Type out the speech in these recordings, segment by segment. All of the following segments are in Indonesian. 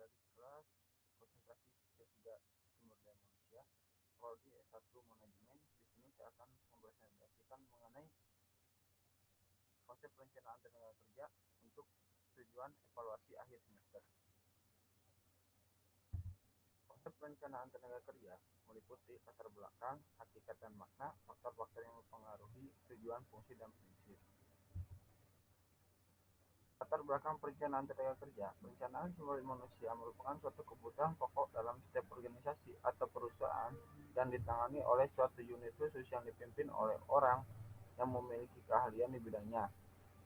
dari kelas konsentrasi ketiga sumber daya manusia, prodi S1 Manajemen. Di sini saya akan mempresentasikan mengenai konsep perencanaan tenaga kerja untuk tujuan evaluasi akhir semester. Konsep perencanaan tenaga kerja meliputi latar belakang, hakikat dan makna, faktor-faktor yang mempengaruhi tujuan, fungsi, dan prinsip. Latar belakang perencanaan tenaga kerja. Perencanaan sumber daya manusia merupakan suatu kebutuhan pokok dalam setiap organisasi atau perusahaan yang ditangani oleh suatu unit khusus yang dipimpin oleh orang yang memiliki keahlian di bidangnya.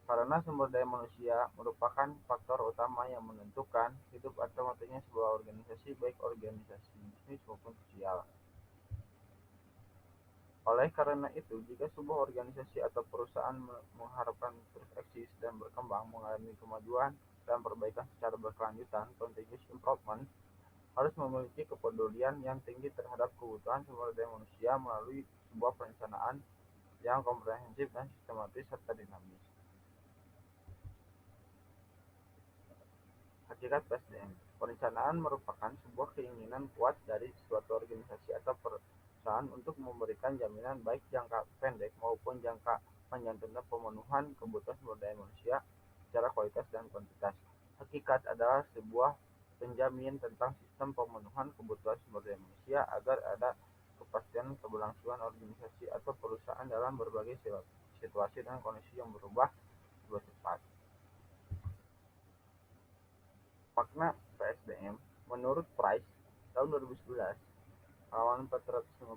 Karena sumber daya manusia merupakan faktor utama yang menentukan hidup atau matinya sebuah organisasi, baik organisasi bisnis maupun sosial. Oleh karena itu, jika sebuah organisasi atau perusahaan mengharapkan terus eksis dan berkembang, mengalami kemajuan dan perbaikan secara berkelanjutan, continuous improvement harus memiliki kepedulian yang tinggi terhadap kebutuhan sumber daya manusia melalui sebuah perencanaan yang komprehensif dan sistematis serta dinamis. Hakikat PSDM. Perencanaan merupakan sebuah keinginan kuat dari suatu organisasi atau perusahaan untuk memberikan jaminan baik jangka pendek maupun jangka panjang tentang pemenuhan kebutuhan sumber daya manusia secara kualitas dan kuantitas. Hakikat adalah sebuah penjamin tentang sistem pemenuhan kebutuhan sumber daya manusia agar ada kepastian keberlangsungan organisasi atau perusahaan dalam berbagai situasi dan kondisi yang berubah cepat. Makna PSDM menurut Price tahun 2011 halaman 455,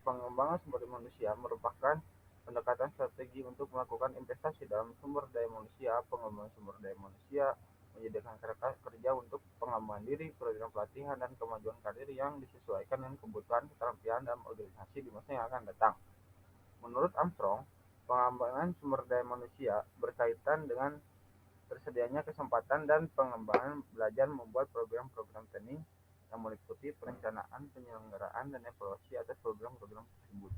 pengembangan sumber daya manusia merupakan pendekatan strategi untuk melakukan investasi dalam sumber daya manusia. Pengembangan sumber daya manusia menyediakan kerja untuk pengembangan diri, program pelatihan, dan kemajuan karir yang disesuaikan dengan kebutuhan keterampilan dalam organisasi di masa yang akan datang. Menurut Armstrong, pengembangan sumber daya manusia berkaitan dengan tersedianya kesempatan dan pengembangan belajar membuat program-program training yang meliputi perencanaan, penyelenggaraan, dan evaluasi atas program-program tersebut.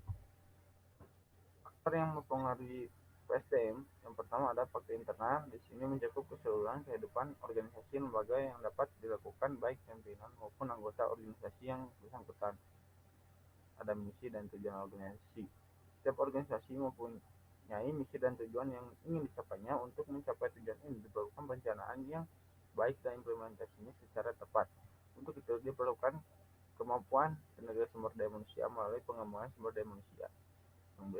Faktor yang mempengaruhi PSDM yang pertama ada faktor internal. Di sini mencakup keseluruhan kehidupan organisasi lembaga yang dapat dilakukan baik pimpinan maupun anggota organisasi yang bersangkutan. Ada misi dan tujuan organisasi. Setiap organisasi mempunyai misi dan tujuan yang ingin dicapainya. Untuk mencapai tujuan ini diperlukan perencanaan yang baik dan implementasinya secara tepat. Untuk itu diperlukan kemampuan tenaga sumber daya manusia melalui pengembangan sumber daya manusia. Yang B,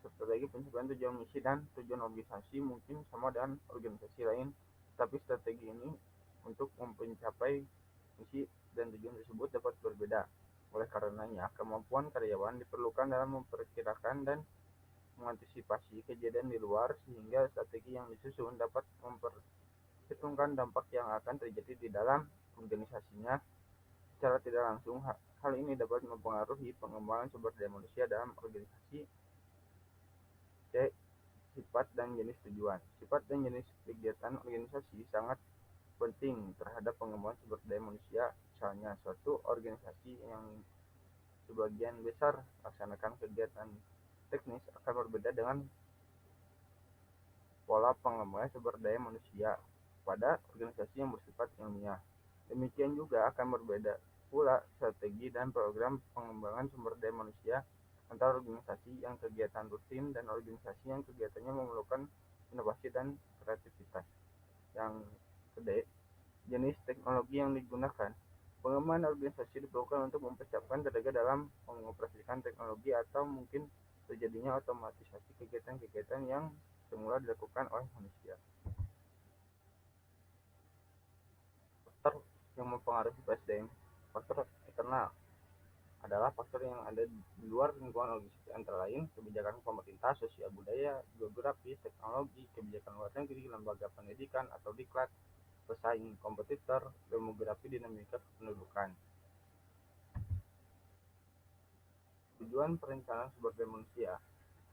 strategi pencapaian tujuan misi dan tujuan organisasi mungkin sama dengan organisasi lain, tapi strategi ini untuk mencapai misi dan tujuan tersebut dapat berbeda. Oleh karenanya, kemampuan karyawan diperlukan dalam memperkirakan dan mengantisipasi kejadian di luar, sehingga strategi yang disusun dapat memperhitungkan dampak yang akan terjadi di dalam organisasinya secara tidak langsung. Hal ini dapat mempengaruhi pengembangan sumber daya manusia dalam organisasi. C. Sifat dan jenis tujuan. Sifat dan jenis kegiatan organisasi sangat penting terhadap pengembangan sumber daya manusia. Misalnya, suatu organisasi yang sebagian besar melaksanakan kegiatan teknis akan berbeda dengan pola pengembangan sumber daya manusia pada organisasi yang bersifat ilmiah. Demikian juga akan berbeda pula strategi dan program pengembangan sumber daya manusia antara organisasi yang kegiatan rutin dan organisasi yang kegiatannya memerlukan inovasi dan kreativitas. Yang kedua, jenis teknologi yang digunakan. Pengembangan organisasi diperlukan untuk mempersiapkan tenaga dalam mengoperasikan teknologi atau mungkin terjadinya otomatisasi kegiatan-kegiatan yang semula dilakukan oleh manusia. Faktor yang mempengaruhi PSDM. Faktor eksternal adalah faktor yang ada di luar lingkungan organisasi, antara lain kebijakan pemerintah, sosial budaya, geografis, teknologi, kebijakan luar negeri, lembaga pendidikan atau diklat, pesaing, kompetitor, demografi, dinamika kependudukan. Tujuan perencanaan sumber daya manusia.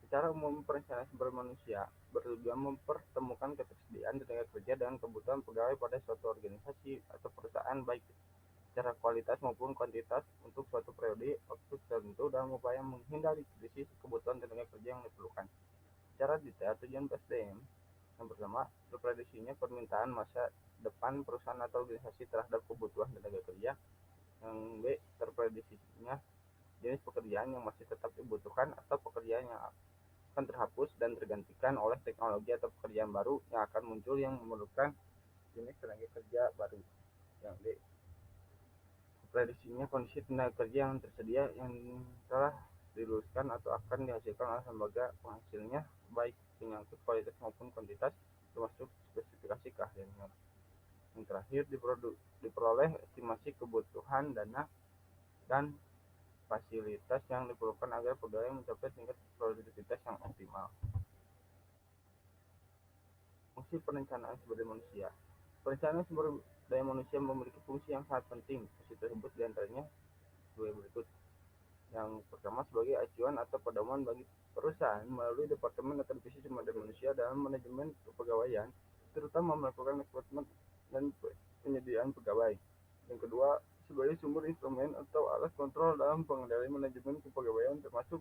Secara umum, perencanaan sumber manusia bertujuan mempertemukan ketersediaan tenaga kerja dengan kebutuhan pegawai pada suatu organisasi atau perusahaan, baik secara kualitas maupun kuantitas, untuk suatu periode waktu tertentu dalam upaya menghindari krisis kebutuhan tenaga kerja yang diperlukan. Secara detail, tujuan PSDM yang pertama, terprediksinya permintaan masa depan perusahaan atau organisasi terhadap kebutuhan tenaga kerja. Yang B, terprediksinya jenis pekerjaan yang masih tetap dibutuhkan atau pekerjaan yang akan terhapus dan tergantikan oleh teknologi atau pekerjaan baru yang akan muncul yang memerlukan jenis tenaga kerja baru. Yang D, prediksinya kondisi tenaga kerja yang tersedia yang telah diluluskan atau akan dihasilkan oleh lembaga penghasilnya, baik menyangkut kualitas maupun kuantitas, termasuk spesifikasi keahliannya. Yang terakhir, diperoleh estimasi kebutuhan dana dan fasilitas yang diperlukan agar pegawai mencapai tingkat produktivitas yang optimal. Fungsi perencanaan sumber daya manusia. Perencanaan sumber daya manusia memiliki fungsi yang sangat penting. Fungsi tersebut diantaranya sebagai berikut. Yang pertama, sebagai acuan atau pedoman bagi perusahaan melalui Departemen atau Divisi Sumber Daya Manusia dalam manajemen kepegawaian, terutama melakukan rekrutmen dan penyediaan pegawai. Yang kedua, sebagai sumber instrumen atau alat kontrol dalam pengendalian manajemen kepegawaian, termasuk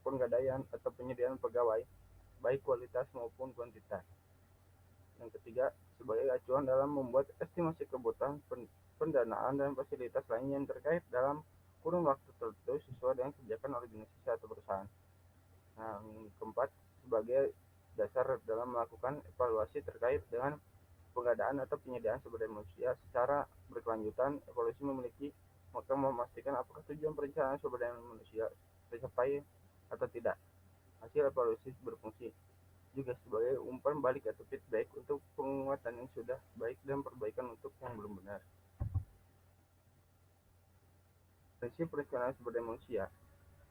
penggadaian atau penyediaan pegawai, baik kualitas maupun kuantitas. Yang ketiga, sebagai acuan dalam membuat estimasi kebutuhan pendanaan dan fasilitas lain yang terkait dalam kurun waktu tertentu sesuai dengan kebijakan organisasi atau perusahaan. Yang keempat, sebagai dasar dalam melakukan evaluasi terkait dengan pengadaan atau penyediaan sumber daya manusia secara berkelanjutan. Evaluasi memiliki maka memastikan apakah tujuan perencanaan sumber daya manusia tercapai atau tidak. Hasil evaluasi berfungsi juga sebagai umpan balik atau feedback untuk penguatan yang sudah baik dan perbaikan untuk yang belum benar. Prinsip perencanaan sumber daya manusia.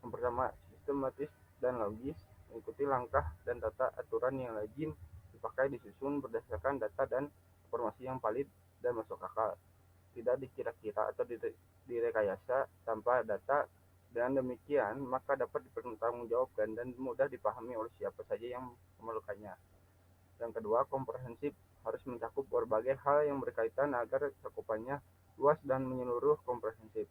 Yang pertama, sistematis dan logis, mengikuti langkah dan tata aturan yang lazim dipakai, disusun berdasarkan data dan informasi yang valid dan masuk akal. Tidak dikira-kira atau direkayasa tanpa data. Dengan demikian, maka dapat dipertanggungjawabkan dan mudah dipahami oleh siapa saja yang memerlukannya. Yang kedua, komprehensif, harus mencakup berbagai hal yang berkaitan agar cakupannya luas dan menyeluruh. Komprehensif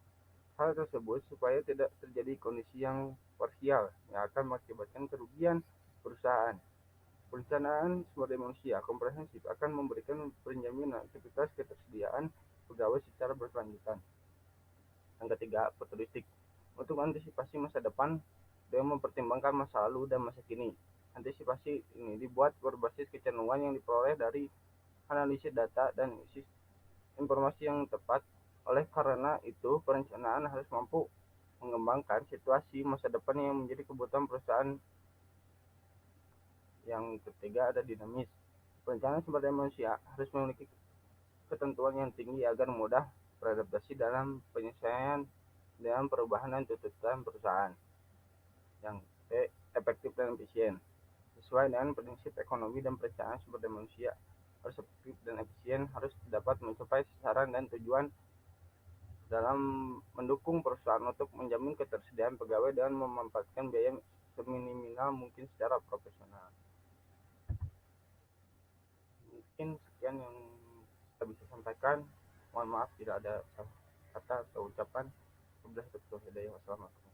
hal tersebut supaya tidak terjadi kondisi yang parsial yang akan mengakibatkan kerugian perusahaan. Perencanaan sumber daya manusia komprehensif akan memberikan penjaminan aktivitas ketersediaan pegawai secara berkelanjutan. Yang ketiga, futuristik, untuk antisipasi masa depan dengan mempertimbangkan masa lalu dan masa kini. Antisipasi ini dibuat berbasis kecenderungan yang diperoleh dari analisis data dan informasi yang tepat. Oleh karena itu, perencanaan harus mampu mengembangkan situasi masa depan yang menjadi kebutuhan perusahaan. Yang ketiga, ada dinamis. Perencanaan sumber daya manusia harus memiliki ketentuan yang tinggi agar mudah beradaptasi dalam penyesuaian dengan perubahan dan tuntutan perusahaan. Yang E, efektif dan efisien. Sesuai dengan prinsip ekonomi dan perencanaan sumber daya manusia, harus efektif dan efisien, harus dapat mencapai sasaran dan tujuan dalam mendukung perusahaan untuk menjamin ketersediaan pegawai dan memanfaatkan biaya seminimal mungkin secara profesional. Mungkin sekian yang kita bisa sampaikan. Mohon maaf tidak ada kata atau ucapan. Wassalamualaikum.